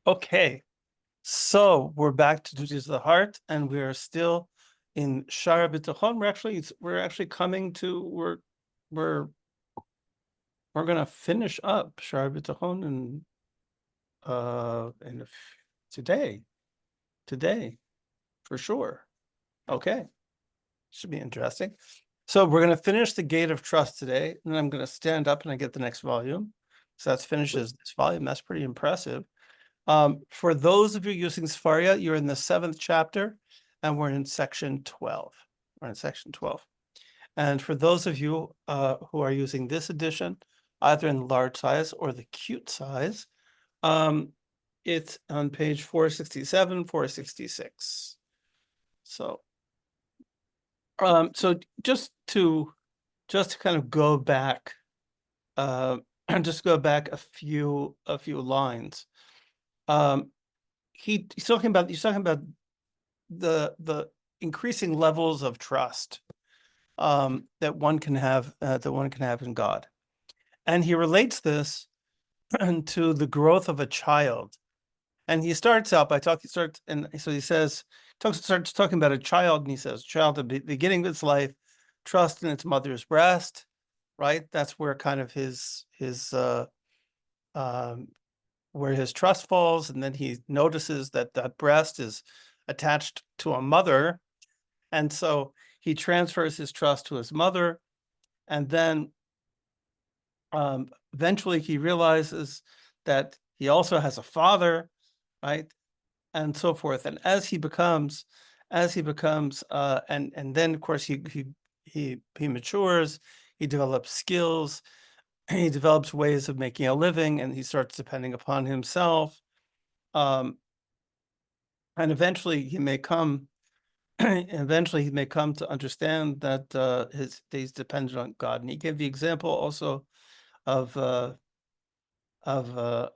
Okay, so we're back to duties of the heart, and we are still in Shara B'Tachon. We're actually coming to we're we're gonna finish up Shara B'Tachon today for sure. Okay, should be interesting. So we're gonna finish the Gate of Trust today, and then I'm gonna stand up and I get the next volume. So that finishes this volume. That's pretty impressive. For those of you using Sefaria, you're in the 7th chapter, and we're in section 12. We're in section 12. And for those of you who are using this edition, either in the large size or the cute size, it's on page 467, 466. So, so just to kind of go back, just go back a few lines. He's talking about the increasing levels of trust that one can have in God, and he relates this to the growth of a child. And he starts out by and so he starts talking about a child, and he says, "Child at the beginning of its life, trust in its mother's breast." Right, that's where kind of um, where his trust falls, and then he notices that that breast is attached to a mother, and so he transfers his trust to his mother, and then eventually he realizes that he also has a father, right, and so forth. And as he becomes, and then of course he matures, he develops skills, he develops ways of making a living, and he starts depending upon himself. And eventually he may come to understand that he's dependent on God. And he gave the example also of a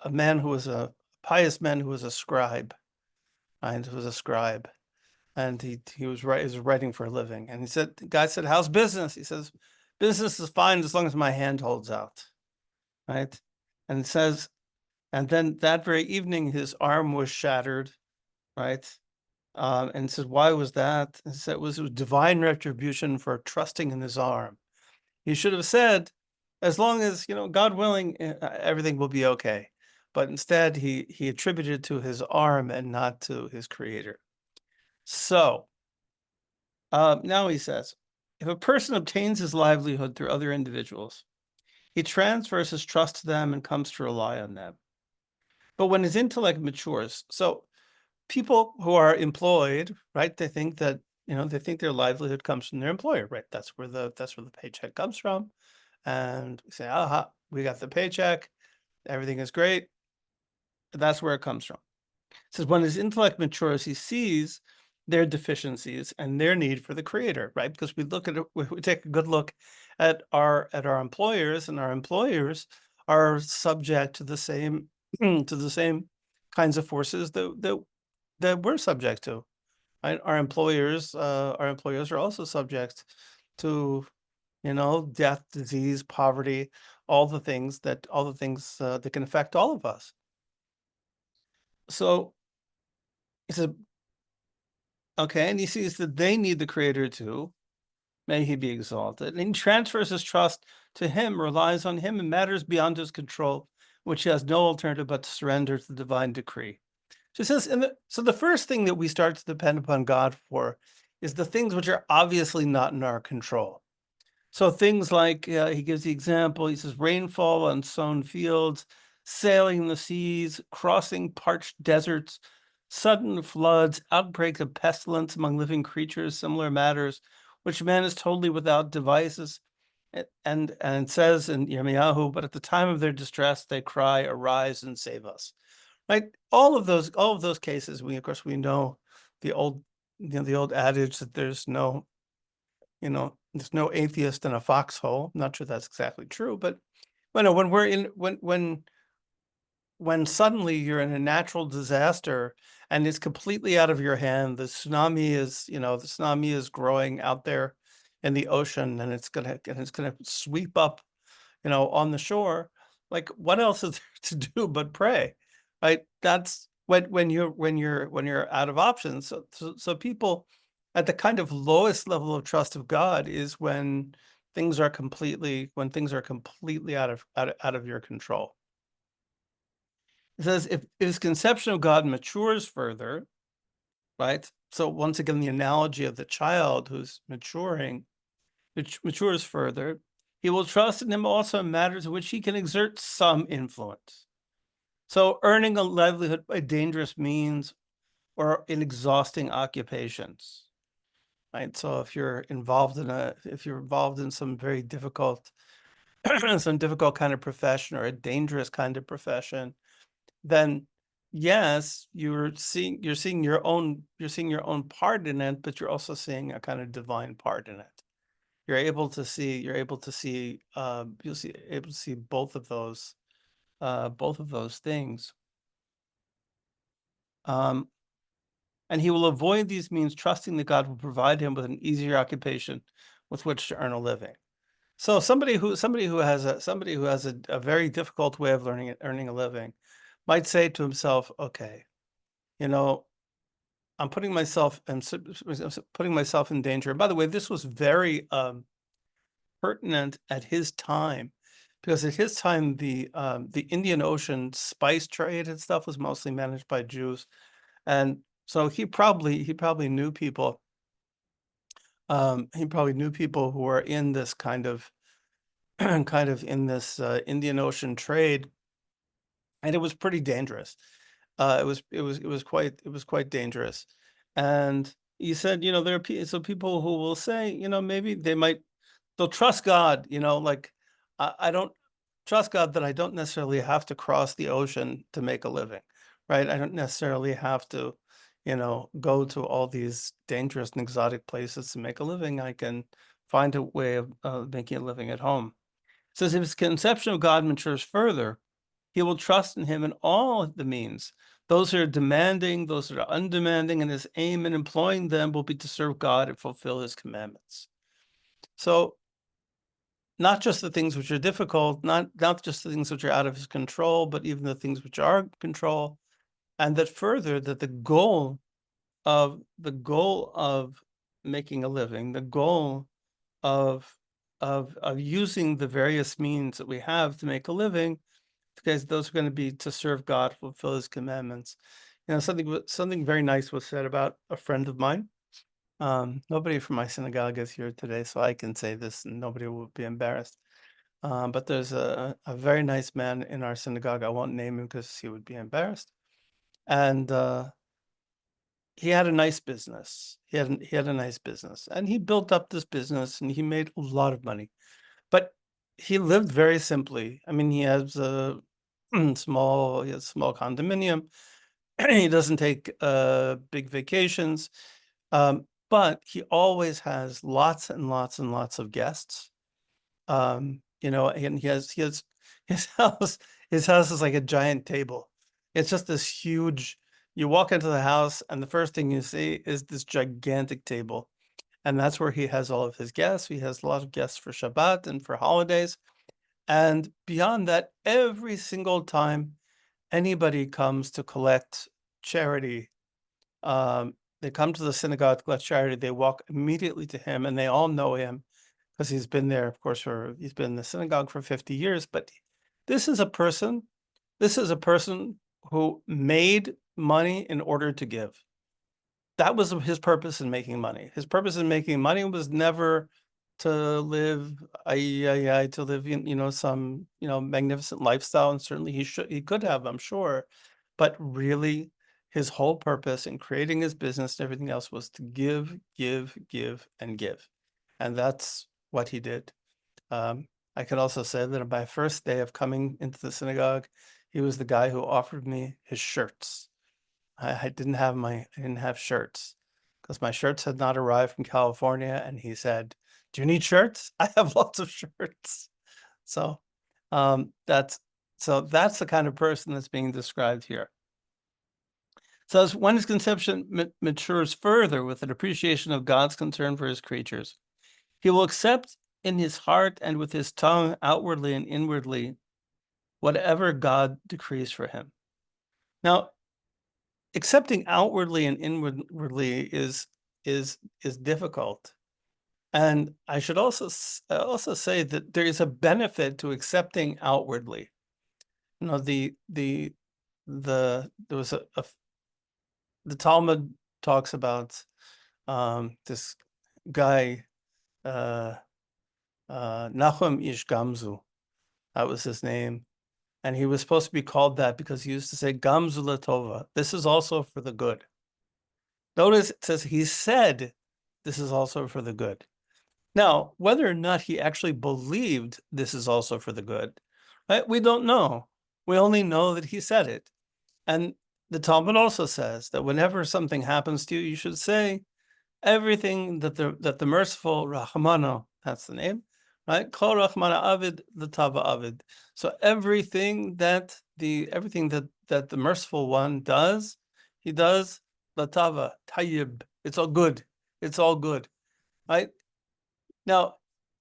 man who was a pious man who was a scribe, and he was writing for a living. And the guy said, "How's business?" He says, "Business is fine as long as my hand holds out." Right? And it says, and then that very evening his arm was shattered, right? And it says, "Why was that?" And it said it was divine retribution for trusting in his arm. He should have said, "As long as, God willing, everything will be okay." But instead, he attributed it to his arm and not to his creator. So now he says, if a person obtains his livelihood through other individuals, he transfers his trust to them and comes to rely on them. But when his intellect matures, so people who are employed, right, they think that, they think their livelihood comes from their employer, right? That's where the paycheck comes from. And we say, aha, we got the paycheck, everything is great. That's where it comes from. It says when his intellect matures, he sees their deficiencies and their need for the creator, right? Because we take a good look at our employers, and our employers are subject to the same kinds of forces that we're subject to. Right? Our employers are also subject to, death, disease, poverty, all the things that can affect all of us. So he said, okay, and he sees that they need the creator too. May he be exalted. And he transfers his trust to him, relies on him in matters beyond his control, which he has no alternative but to surrender to the divine decree. So it says, so the first thing that we start to depend upon God for is the things which are obviously not in our control. So things like, he gives the example, he says, rainfall on sown fields, sailing the seas, crossing parched deserts, sudden floods, outbreaks of pestilence among living creatures, similar matters, which man is totally without devices. And it says in Yirmiyahu, but at the time of their distress, they cry, arise and save us. Right? All of those cases, we know the old, the old adage that there's no atheist in a foxhole. I'm not sure that's exactly true, but when we're in when suddenly you're in a natural disaster and it's completely out of your hand, the tsunami is growing out there in the ocean, and it's gonna sweep up, on the shore. Like, what else is there to do but pray? Right? That's when you're out of options. So people at the kind of lowest level of trust of God is when things are completely out of your control. It says if his conception of God matures further, right? So once again, the analogy of the child who's maturing, which matures further, he will trust in him also in matters in which he can exert some influence. So earning a livelihood by dangerous means or in exhausting occupations, right? So if you're involved in some very difficult, some difficult kind of profession or a dangerous kind of profession, then yes, you're seeing your own part in it, but you're also seeing a kind of divine part in it. You'll see able to see both of those things. Um, and he will avoid these means, trusting that God will provide him with an easier occupation with which to earn a living. So somebody who has a very difficult way of earning a living might say to himself, okay, you know, I'm putting myself in danger. And by the way, this was very pertinent at his time, because at his time the Indian Ocean spice trade and stuff was mostly managed by Jews, and so he probably knew people. He probably knew people who were in this kind of kind of in this Indian Ocean trade, and it was pretty dangerous. It was quite dangerous. And he said, there are people who will say, maybe they'll trust God, like I don't trust God that I don't necessarily have to cross the ocean to make a living, right? I don't necessarily have to, go to all these dangerous and exotic places to make a living. I can find a way of making a living at home. It says if his conception of God matures further, he will trust in him in all the means. Those that are demanding, those that are undemanding, and his aim in employing them will be to serve God and fulfill his commandments. So not just the things which are difficult, not just the things which are out of his control, but even the things which are in control, and that further that the goal of making a living, the goal of using the various means that we have to make a living, because those are going to be to serve God, fulfill his commandments. Something very nice was said about a friend of mine. Nobody from my synagogue is here today, so I can say this and nobody will be embarrassed. But there's a very nice man in our synagogue. I won't name him because he would be embarrassed. And he had a nice business. He had a nice business, and he built up this business, and he made a lot of money. But he lived very simply. I mean, he has a small condominium. He doesn't take big vacations, but he always has lots and lots and lots of guests. And he has his house. His house is like a giant table. It's just this huge. You walk into the house, and the first thing you see is this gigantic table, and that's where he has all of his guests. He has a lot of guests for Shabbat and for holidays, and beyond that, every single time anybody comes to collect charity, they come to the synagogue to collect charity, they walk immediately to him, and they all know him because he's been there, of course, he's been in the synagogue for 50 years. But this is a person, this is a person who made money in order to give. That was his purpose in making money. His purpose in making money was never to live, to live in, some, magnificent lifestyle. And certainly he could have, I'm sure. But really, his whole purpose in creating his business and everything else was to give, give, give, and give. And that's what he did. I can also say that on my first day of coming into the synagogue, he was the guy who offered me his shirts. I didn't have shirts because my shirts had not arrived from California, and he said, "Do you need shirts? I have lots of shirts." So, that's that's the kind of person that's being described here. So as when his conception matures further with an appreciation of God's concern for his creatures, he will accept in his heart and with his tongue, outwardly and inwardly, whatever God decrees for him. Now, accepting outwardly and inwardly is difficult. And I should also say that there is a benefit to accepting outwardly. You know, there was the Talmud talks about this guy Nachum Ish Gamzu. That was his name. And he was supposed to be called that because he used to say Gamzu Latova. This is also for the good. Notice it says he said this is also for the good. Now, whether or not he actually believed this is also for the good, right? We don't know. We only know that he said it. And the Talmud also says that whenever something happens to you, you should say everything that the merciful Rahmana, that's the name, right? Kol Rahmana Avid L'Tava Avid. So everything that the merciful one does, he does L'Tava Tayyib. It's all good. It's all good, right? Now,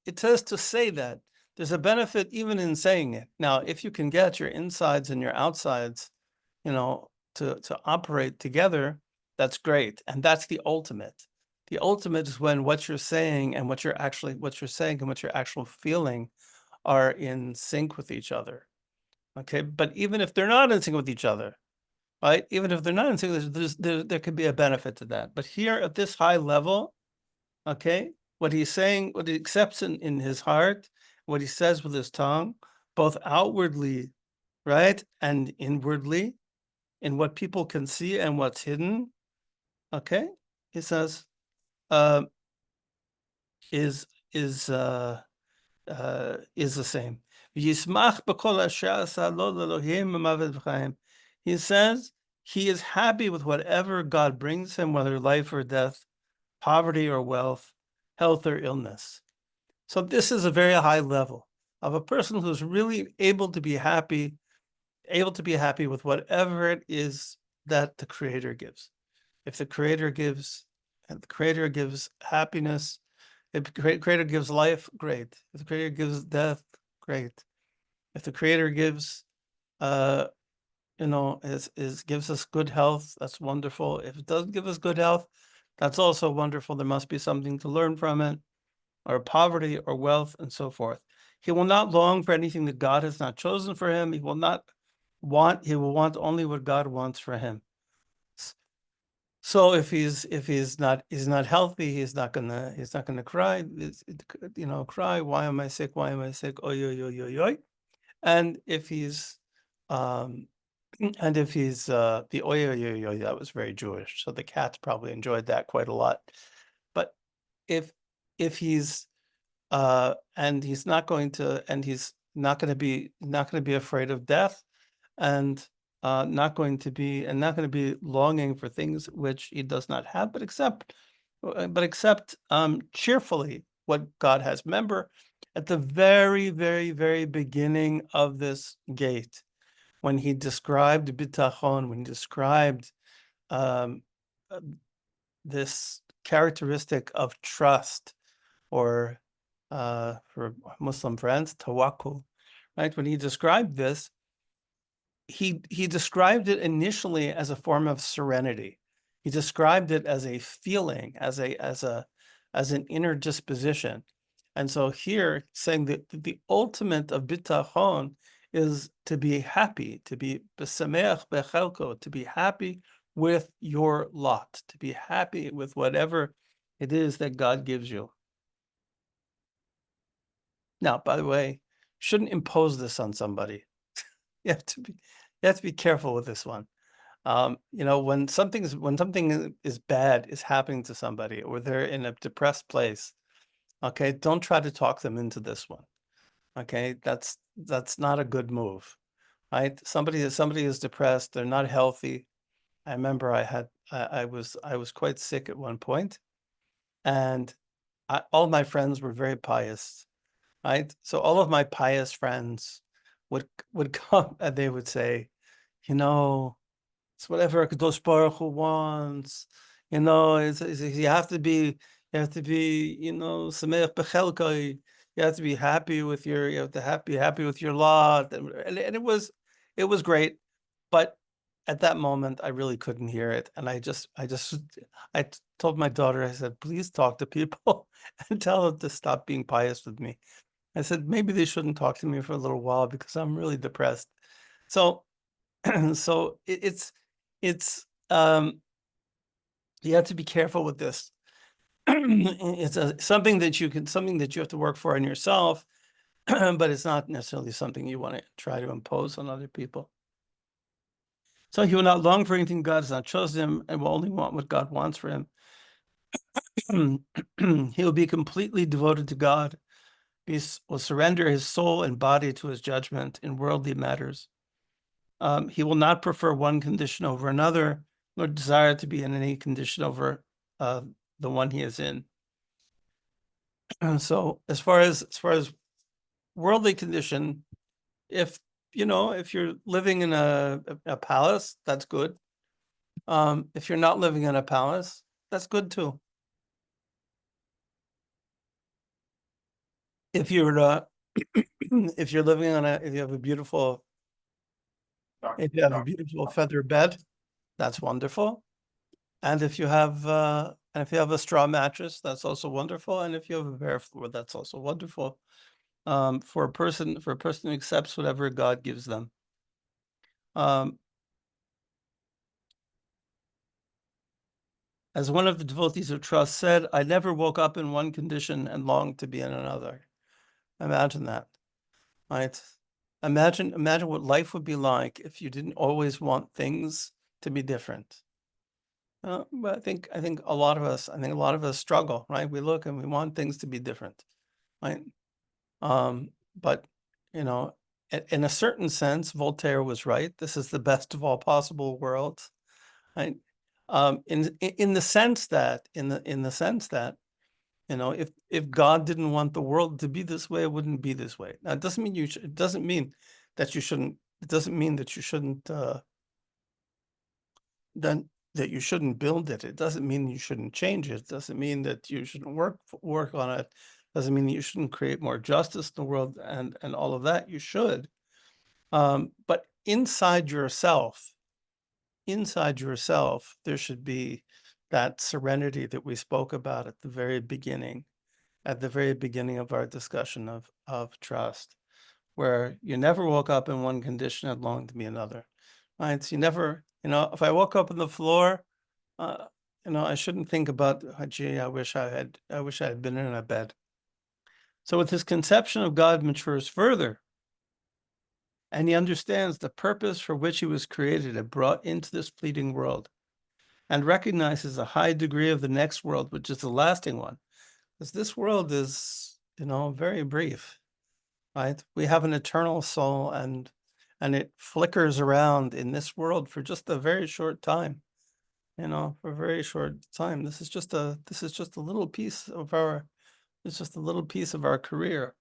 it says to say that. There's a benefit even in saying it. Now, if you can get your insides and your outsides, to operate together, that's great. And that's the ultimate. The ultimate is when what you're saying and what you're saying and what you're actual feeling are in sync with each other. Okay. But even if they're not in sync with each other, right? Even if they're not in sync, there could be a benefit to that. But here at this high level, okay, what he's saying, what he accepts in his heart, what he says with his tongue, both outwardly, right, and inwardly, in what people can see and what's hidden, okay, he says, is the same. He says he is happy with whatever God brings him, whether life or death, poverty or wealth, health or illness. So this is a very high level of a person who's really able to be happy with whatever it is that the Creator gives. If the Creator gives happiness, if the Creator gives life, great. If the Creator gives death, great. If the Creator gives, gives us good health, that's wonderful. If it doesn't give us good health, that's also wonderful. There must be something to learn from it, or poverty, or wealth, and so forth. He will not long for anything that God has not chosen for him. He will want only what God wants for him. So if he's not healthy, he's not gonna cry. Cry. Why am I sick? Why am I sick? Oy, oy, oy, oy, oy. And if he's the oy, oy, oy, oy, that was very Jewish. So the cats probably enjoyed that quite a lot. But if he's and he's not going to be afraid of death, and not going to be longing for things which he does not have, but accept cheerfully what God has. Remember, at the very, very, very beginning of this gate, when he described bitachon, when he described this characteristic of trust, or for Muslim friends, tawakkul, right? When he described this, he described it initially as a form of serenity. He described it as a feeling, as an inner disposition. And so here, saying that the ultimate of bitachon is to be happy, to be besameach bechelko, to be happy with your lot, to be happy with whatever it is that God gives you. Now, by the way, shouldn't impose this on somebody. You have to be careful with this one. When something is bad is happening to somebody, or they're in a depressed place, okay, don't try to talk them into this one. Okay, that's not a good move, right? Somebody is depressed, they're not healthy. I remember I was quite sick at one point, and all my friends were very pious, right? So all of my pious friends would come and they would say, it's whatever Kadosh Baruch Hu wants, you have to be, Sameach Bechelkai, you have to be happy with happy with your lot. And it was great. But at that moment, I really couldn't hear it. And I told my daughter, I said, please talk to people and tell them to stop being pious with me. I said, maybe they shouldn't talk to me for a little while because I'm really depressed. So, so it's, you have to be careful with this. It's something that you have to work for in yourself, but it's not necessarily something you want to try to impose on other people. So he will not long for anything God has not chosen him, and will only want what God wants for him. He will be completely devoted to God. He will surrender his soul and body to his judgment in worldly matters. He will not prefer one condition over another, nor desire to be in any condition over the one he is in. So as far as worldly condition, if you're living in a palace, that's good. If you're not living in a palace, that's good too. If you're if you're living on if you have a beautiful feather bed, that's wonderful. And if you have a straw mattress, that's also wonderful. And if you have a bare floor, that's also wonderful. For a person who accepts whatever God gives them. As one of the devotees of trust said, I never woke up in one condition and longed to be in another. Imagine that, right? Imagine what life would be like if you didn't always want things to be different. But I think a lot of us struggle, right? We look and we want things to be different, right? But in a certain sense, Voltaire was right. This is the best of all possible worlds, right? In the sense that if God didn't want the world to be this way, it wouldn't be this way. Now, it doesn't mean it doesn't mean that you shouldn't. It doesn't mean that you shouldn't. Then that you shouldn't build it. It doesn't mean you shouldn't change it. It doesn't mean that you shouldn't work on it. It doesn't mean that you shouldn't create more justice in the world and all of that. You should. But inside yourself, there should be that serenity that we spoke about at the very beginning of our discussion of trust, where you never woke up in one condition and longed to be another. Right? So you never, if I woke up on the floor, I shouldn't think about, oh, gee, I wish I had been in a bed. So with his conception of God matures further, and he understands the purpose for which he was created and brought into this fleeting world, and recognizes a high degree of the next world, which is the lasting one. Because this world is, very brief, right? We have an eternal soul, and it flickers around in this world for just a very short time. For a very short time. This is just a little piece of our. It's just a little piece of our career.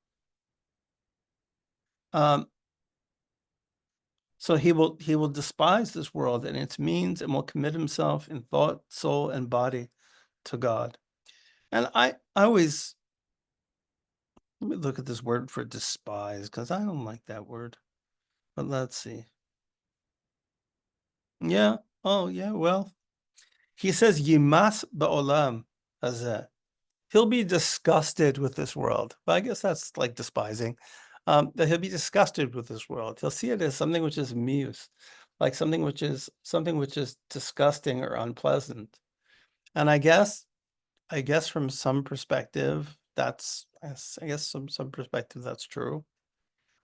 So he will despise this world and its means, and will commit himself in thought, soul, and body to God. And I always, let me look at this word for despise, because I don't like that word. But let's see. Yeah. Oh, yeah. Well, he says, Yimas ba'olam hazeh. He'll be disgusted with this world. But I guess that's like despising. That he'll be disgusted with this world. He'll see it as something which is muse, like something which is disgusting or unpleasant. And I guess from some perspective, some perspective that's true.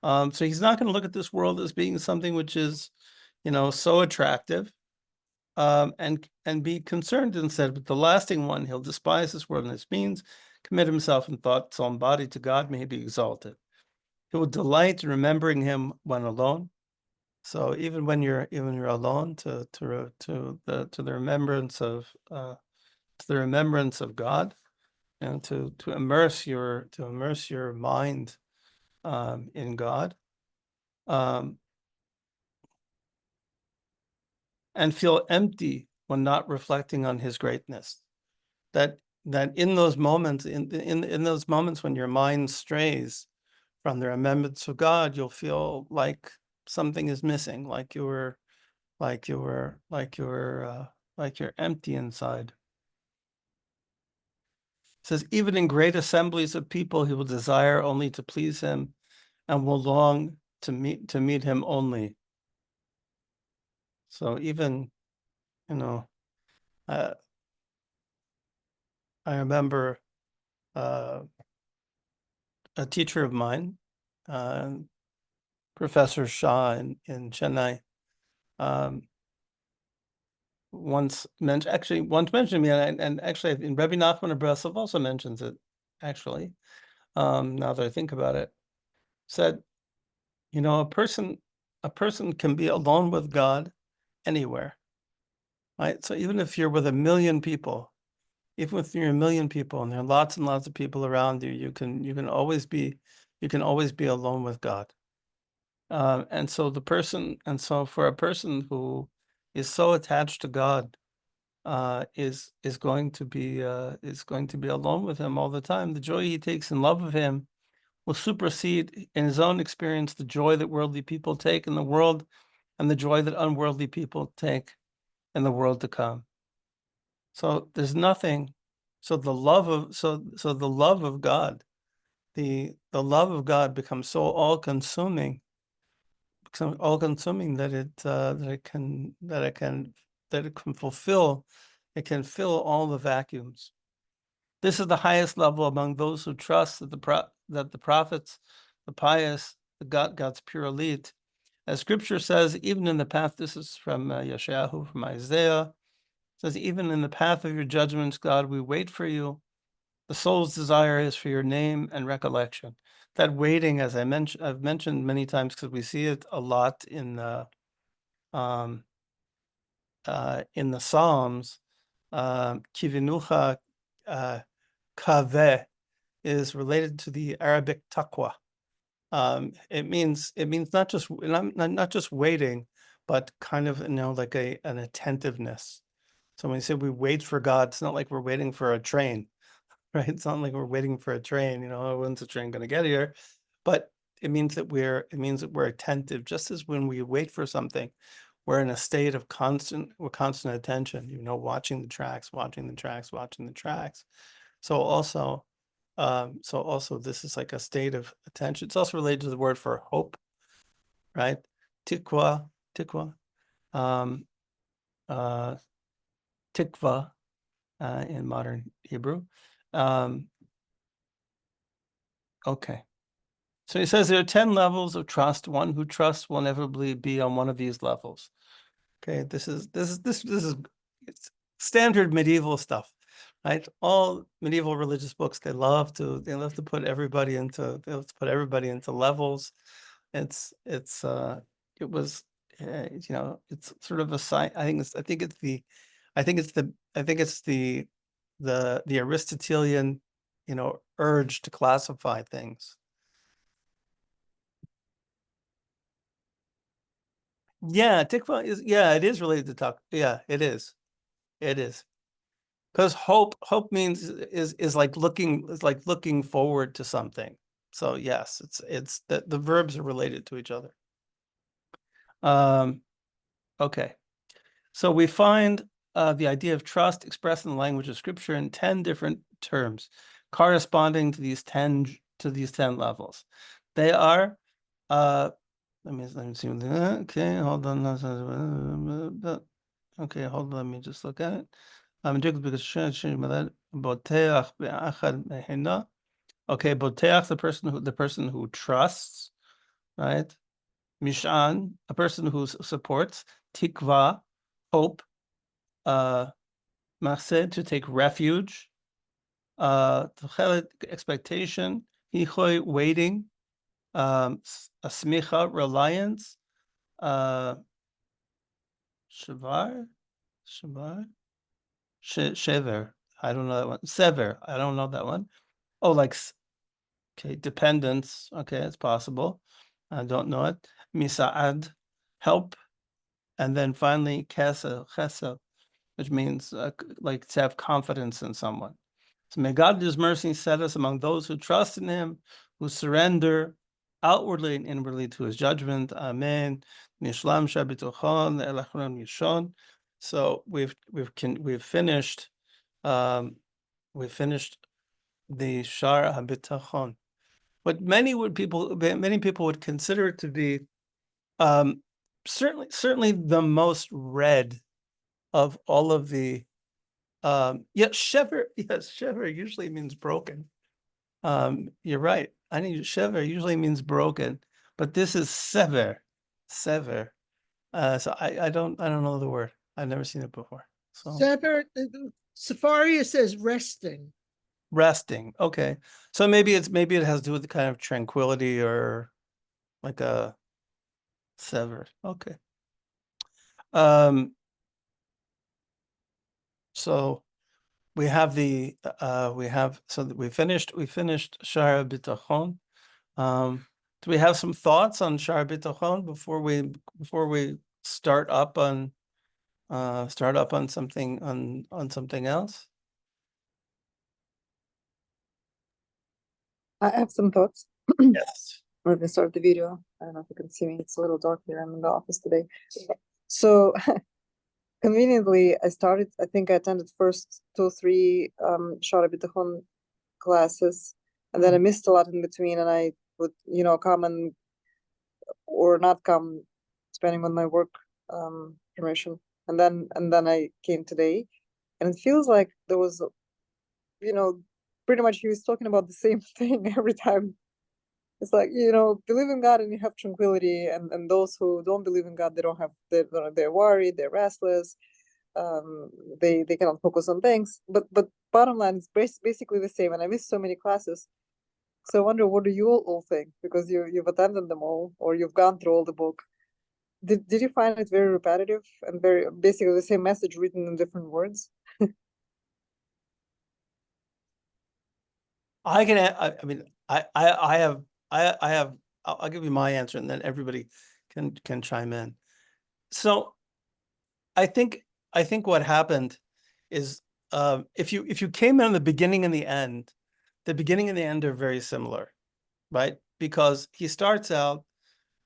So he's not going to look at this world as being something which is, so attractive, and be concerned instead with the lasting one. He'll despise this world and its means, commit himself in thought, soul, and body to God, may he be exalted. He will delight in remembering him when alone. So even when you're alone, to the remembrance of God, and to immerse your mind in God, and feel empty when not reflecting on his greatness. That in those moments, in those moments when your mind strays from the remembrance of God, you'll feel like something is missing, like you were like you're empty inside. It says, even in great assemblies of people, he will desire only to please him and will long to meet him only. So even, you know, uh, I remember a teacher of mine, Professor Shah in Chennai, once mentioned to me, and actually in Rebbe Nachman of Breslov also mentions it, actually, now that I think about it, said, you know, a person can be alone with God anywhere, right? So even if you're with a million people, even if you're a million people and there are lots and lots of people around you, you can always be alone with God. And so for a person who is so attached to God, is going to be alone with him all the time. The joy he takes in love of him will supersede in his own experience the joy that worldly people take in the world and the joy that unworldly people take in the world to come. So there's nothing. So the love of God, the love of God becomes so all consuming that it can fulfill, it can fill all the vacuums. This is the highest level among those who trust that the prophets, the pious, God's pure elite. As scripture says, even in the path, this is from Yeshayahu, from Isaiah, says, even in the path of your judgments, God, we wait for you. The soul's desire is for your name and recollection. That waiting, as I've mentioned many times, because we see it a lot in the Psalms. Kivinucha kaveh is related to the Arabic taqwa. It means not just waiting, but kind of, like an attentiveness. So when we say we wait for God, it's not like we're waiting for a train, right? It's not like we're waiting for a train, when's the train going to get here? But it means that we're attentive, just as when we wait for something, we're in a state of constant attention, watching the tracks. So also, this is like a state of attention. It's also related to the word for hope, right? Tikva, um, tikva, in modern Hebrew. Okay. So he says there are 10 levels of trust. One who trusts will inevitably be on one of these levels. Okay, this is it's standard medieval stuff, right? All medieval religious books, they love to put everybody into levels. It's it's sort of a sign. I think it's the Aristotelian, urge to classify things. Yeah, tikva it is related to talk. Yeah, it is. It is. Because hope means is like looking forward to something. So yes, it's the verbs are related to each other. Okay. So we find the idea of trust expressed in the language of scripture in 10 different terms, corresponding to these 10 levels. They are let me see. Okay, hold on. Okay, hold on. Let me just look at it. Okay, boteach, the person who trusts, right? Mishan, a person who supports. Tikva, hope. Mased, to take refuge. Expectation. Hichoy, waiting. Asmicha, reliance. Shavar, Shever. I don't know that one. Sever. I don't know that one. Oh, like, okay, dependence. Okay, it's possible. I don't know it. Misa'ad, help. And then finally, chesed, which means like to have confidence in someone. So may God in his mercy set us among those who trust in him, who surrender outwardly and inwardly to his judgment. Amen. Nishlam Shabitochon Elachron Yishon. So we've finished we finished the Shar HaBitachon. What many people would consider it to be certainly the most read of all of the Shever usually means broken. You're right. I need Shever usually means broken, but this is Sever. So I don't know the word. I've never seen it before. So Sever, Sefaria says resting. resting. Okay. So maybe it has to do with the kind of tranquility or like a sever. Okay. So we have we finished Shara Bitachon. Do we have some thoughts on Shara Bitachon before we start up on something something else? I have some thoughts. Yes. We're gonna start the video. I don't know if you can see me. It's a little dark here. I'm in the office today. So conveniently, I think I attended first 2 or 3 Shara Bitachon classes, and then I missed a lot in between, and I would, come or not come, depending on my work permission. And then I came today, and it feels like there was, pretty much he was talking about the same thing every time. It's like, believe in God and you have tranquility, and those who don't believe in God, they don't have, they're worried, they're restless, they cannot focus on things. But bottom line is basically the same, and I missed so many classes. So I wonder, what do you all think? Because you've attended them all, or you've gone through all the book. Did you find it very repetitive and very basically the same message written in different words? I can. I mean, I have. I'll give you my answer, and then everybody can chime in. So, I think what happened is, if you came in the beginning and the end, the beginning and the end are very similar, right? Because he starts out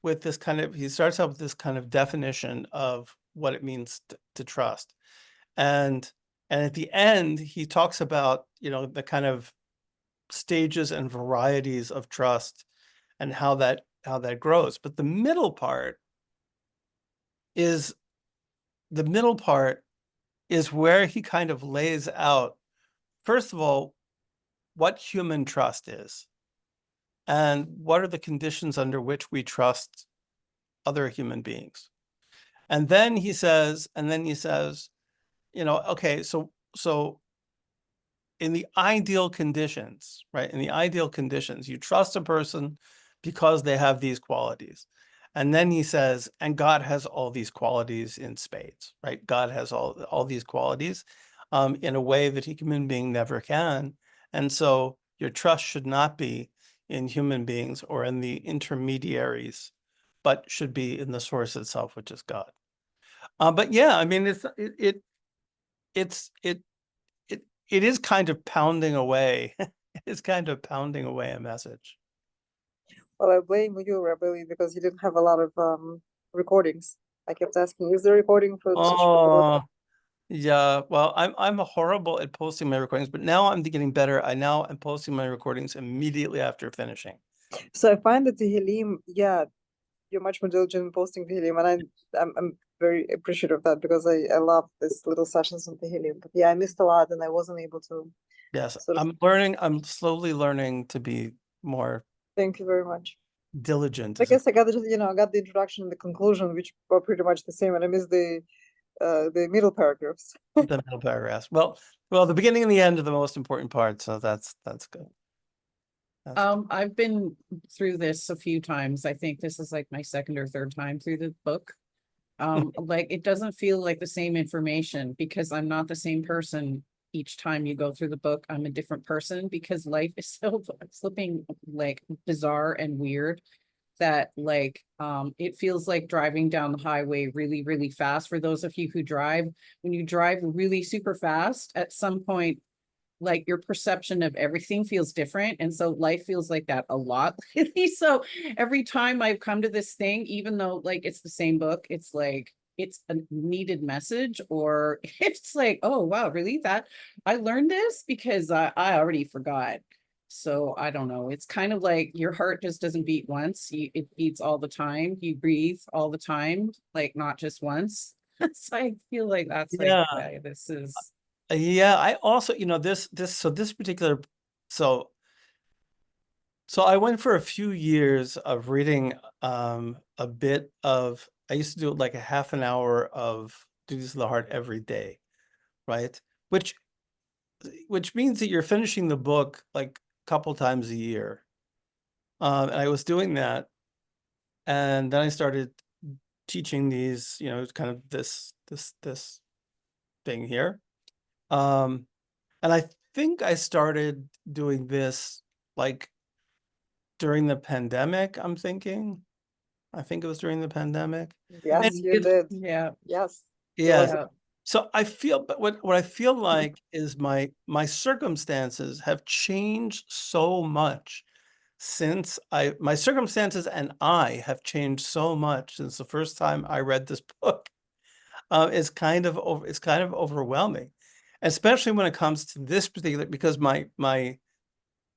with this kind of definition of what it means to trust, and at the end he talks about the kind of stages and varieties of trust and how that grows. But the middle part is where he kind of lays out, first of all, what human trust is and what are the conditions under which we trust other human beings. And then he says, okay, so in the ideal conditions, right? In the ideal conditions, you trust a person because they have these qualities. And then he says, and God has all these qualities in spades, right? God has all these qualities in a way that a human being never can. And so your trust should not be in human beings or in the intermediaries, but should be in the source itself, which is God. But yeah, I mean, it is kind of pounding away. It's kind of pounding away a message. Well, I blame you, Rabbi, because you didn't have a lot of recordings. I kept asking, is there a recording for the Oh, yeah. Well, I'm horrible at posting my recordings, but now I'm getting better. I'm posting my recordings immediately after finishing. So I find that Tehillim, yeah, you're much more diligent in posting Tehillim, and I'm very appreciative of that, because I love these little sessions on Tehillim. But yeah, I missed a lot, and I wasn't able to. Yes, sort of. I'm slowly learning to be more Thank you very much. diligent. I guess I got the introduction and the conclusion, which were pretty much the same, and I missed the middle paragraphs. The middle paragraphs. Well, the beginning and the end are the most important part, so that's good. I've been through this a few times. I think this is like my second or third time through the book. Like it doesn't feel like the same information, because I'm not the same person each time you go through the book. I'm a different person, because life is so flipping like bizarre and weird that like it feels like driving down the highway really, really fast. For those of you who drive, when you drive really super fast, at some point like your perception of everything feels different. And so life feels like that a lot lately. So every time I've come to this thing, even though like it's the same book, it's like it's a needed message, or it's like, oh wow, really? That I learned this because I already forgot. So I don't know. It's kind of like your heart just doesn't beat once. It beats all the time. You breathe all the time, like not just once. So I feel like that's like Yeah. why this is. Yeah, I also, this particular, so I went for a few years of reading a bit of, I used to do like a half an hour of Duties of the Heart every day, right? Which means that you're finishing the book like a couple times a year. And I was doing that, and then I started teaching these, kind of this thing here. And I think I started doing this like during the pandemic, I'm thinking. I think it was during the pandemic. Yes, And you did. Yeah. Yes. Yes. Yeah. So I feel, but what I feel like is my circumstances have changed so much since my circumstances and I have changed so much since the first time I read this book. It's kind of overwhelming, especially when it comes to this particular, because my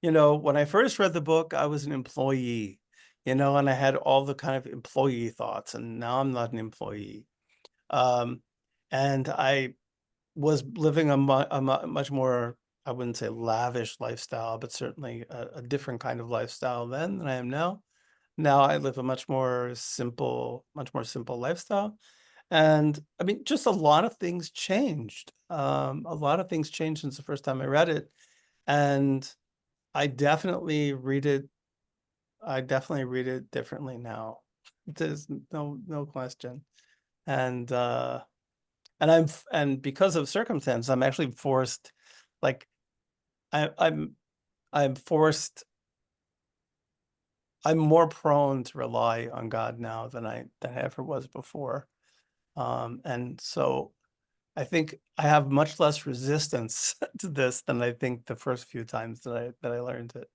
when I first read the book, I was an employee, and I had all the kind of employee thoughts, and now I'm not an employee. And I was living a much more, I wouldn't say lavish lifestyle, but certainly a different kind of lifestyle then than I am now. Now I live a much more simple lifestyle. And I mean, just a lot of things changed. A lot of things changed since the first time I read it. And I definitely read it. I definitely read it differently now. There's no question. And and because of circumstance, I'm actually forced, like I'm forced, I'm more prone to rely on God now than I ever was before. And so I think I have much less resistance to this than I think the first few times that I learned it.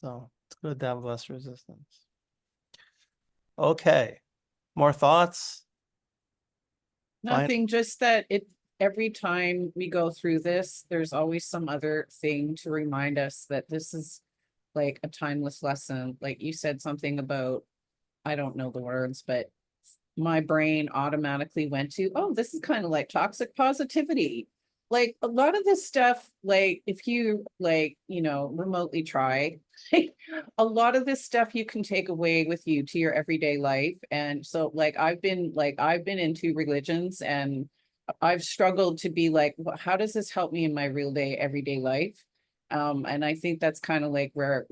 So it's good to have less resistance. Okay, more thoughts? Fine. Nothing, just that every time we go through this, there's always some other thing to remind us that this is like a timeless lesson. Like you said something about, I don't know the words, but my brain automatically went to, oh, this is kind of like toxic positivity. Like a lot of this stuff, like if you like, remotely try, a lot of this stuff you can take away with you to your everyday life. And so like I've been into religions, and I've struggled to be like, how does this help me in my real day, everyday life? And I think that's kind of like where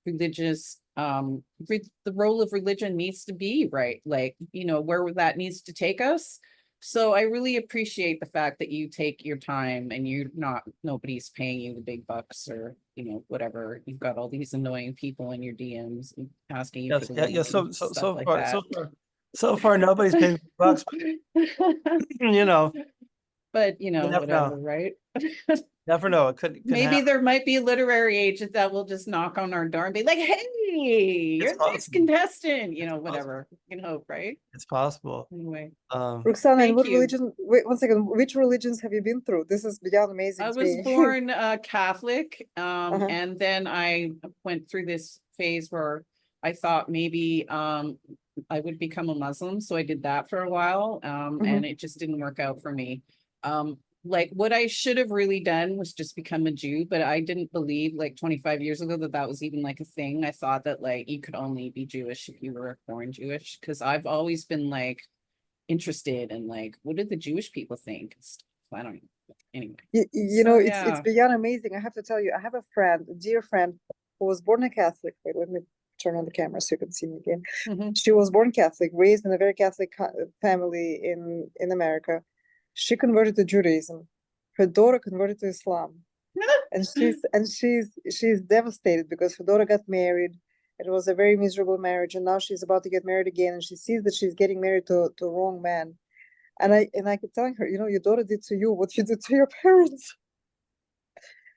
religious the role of religion needs to be, right? Like, where that needs to take us. So I really appreciate the fact that you take your time and nobody's paying you the big bucks, or whatever. You've got all these annoying people in your DMs asking you Yes, for the yeah, link so and stuff like that. so far nobody's paying bucks, But never whatever, know. right? Never know. It could Maybe happen. there might be a literary agent that will just knock on our door and be like, hey, you're the next possible. contestant, It's whatever. You can hope, right? It's possible. Anyway, Roxana, and thank what you. religion, wait 1 second, which religions have you been through? This is beyond amazing I to was me. born Catholic, Uh-huh. and then I went through this phase where I thought maybe I would become a Muslim. So I did that for a while, and it just didn't work out for me. Like what I should have really done was just become a Jew, but I didn't believe like 25 years ago that was even like a thing. I thought that like you could only be Jewish if you were born Jewish, because I've always been like interested in like, what did the Jewish people think? I don't know. Anyway. So, It's yeah. beyond amazing. I have to tell you, I have a friend, a dear friend, who was born a Catholic. Wait, let me turn on the camera so you can see me again. Mhm. She was born Catholic, raised in a very Catholic family in America. She converted to Judaism. Her daughter converted to Islam, and she's devastated because her daughter got married. It was a very miserable marriage, and now she's about to get married again, and she sees that she's getting married to a wrong man. And I kept telling her, your daughter did to you what you did to your parents.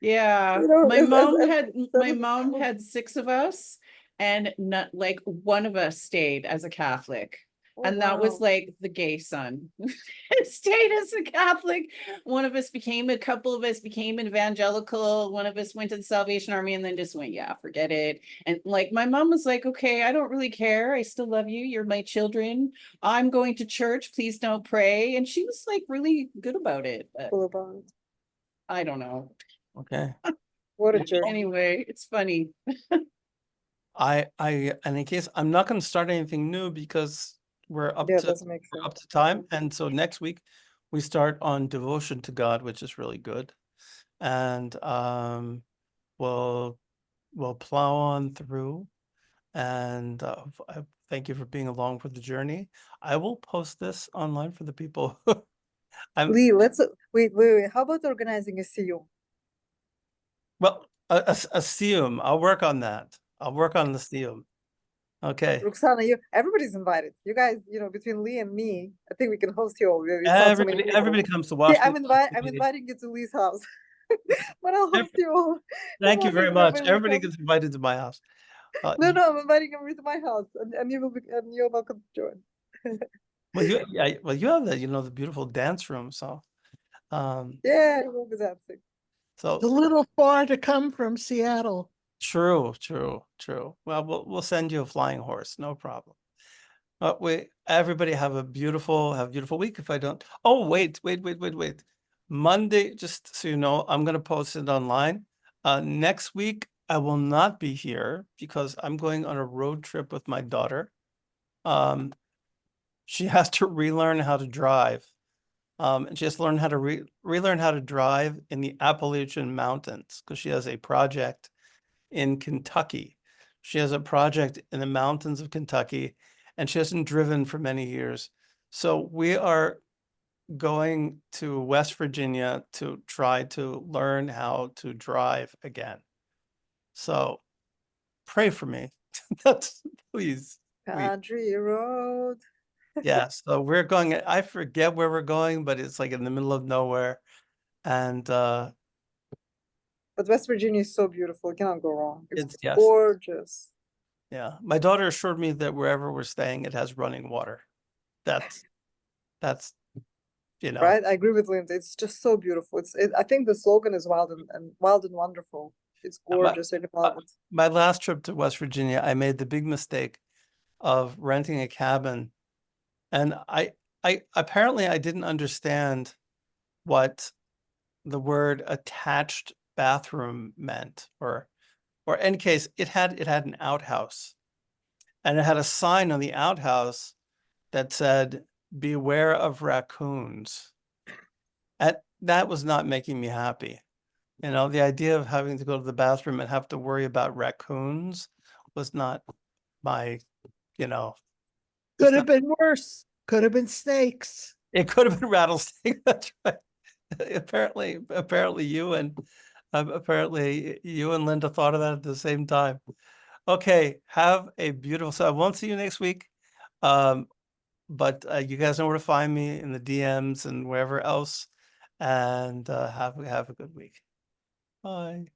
Yeah, You know, my as- mom as- had, as my a mom child. had 6 of us and not like one of us stayed as a Catholic. Oh, And that was wow. like the gay son. Stayed as a Catholic. A couple of us became evangelical. One of us went to the Salvation Army and then just went, yeah, forget it. And like my mom was like, okay, I don't really care. I still love you. You're my children. I'm going to church. Please don't pray. And she was like really good about it. But Cool about it. I don't know. Okay. What a journey. Anyway, it's funny. And in case, I'm not going to start anything new because we're up Yeah, it to doesn't make we're up sense. to time. And so next week we start on devotion to God, which is really good. And we'll plow on through. And I thank you for being along for the journey. I will post this online for the people. I'm Lee, let's wait. How about organizing a CU? well, assume I'll work on that. I'll work on the assume. Okay. Roxana, everybody's invited. You guys, between Lee and me, I think we can host you all. We sound so many people. Everybody comes to Okay, Washington. I'm inviting you to Lee's house. But I'll host you all. I'm Thank you very wondering if much. everybody will Everybody come. gets invited to my house. No, I'm inviting everybody to my house, and you're welcome to join. Well, you have the beautiful dance room. So, Yeah, we'll be dancing. It's a so little far to come from Seattle. true. Well, we'll send you a flying horse, no problem. Everybody have a beautiful week. If I don't, oh wait. Monday, just so you know, I'm gonna post it online. Next week I will not be here because I'm going on a road trip with my daughter. She has to relearn how to drive. And she has to learn how to relearn how to drive in the Appalachian Mountains because she has a project in Kentucky. She has a project in the mountains of Kentucky, and she hasn't driven for many years. So we are going to West Virginia to try to learn how to drive again. So pray for me. That's please. Country road. Yeah, so we're going, I forget where we're going, but it's like in the middle of nowhere. And But West Virginia is so beautiful. You cannot go wrong. It's yes. gorgeous. Yeah. My daughter assured me that wherever we're staying, it has running water. That's Right? I agree with Linda. It's just so beautiful. I think the slogan is wild and wonderful. It's gorgeous. I love it. my last trip to West Virginia, I made the big mistake of renting a cabin. And I apparently I didn't understand what the word attached bathroom meant, or in any case, it had an outhouse. And it had a sign on the outhouse that said, "Beware of raccoons." And that was not making me happy. The idea of having to go to the bathroom and have to worry about raccoons was not my, Could have been worse. Could have been snakes. it could have been rattlesnake. That's right. Apparently you and Linda thought of that at the same time. Okay, have a beautiful, so I won't see you next week. But you guys know where to find me in the DMs and wherever else. And have a good week. Bye.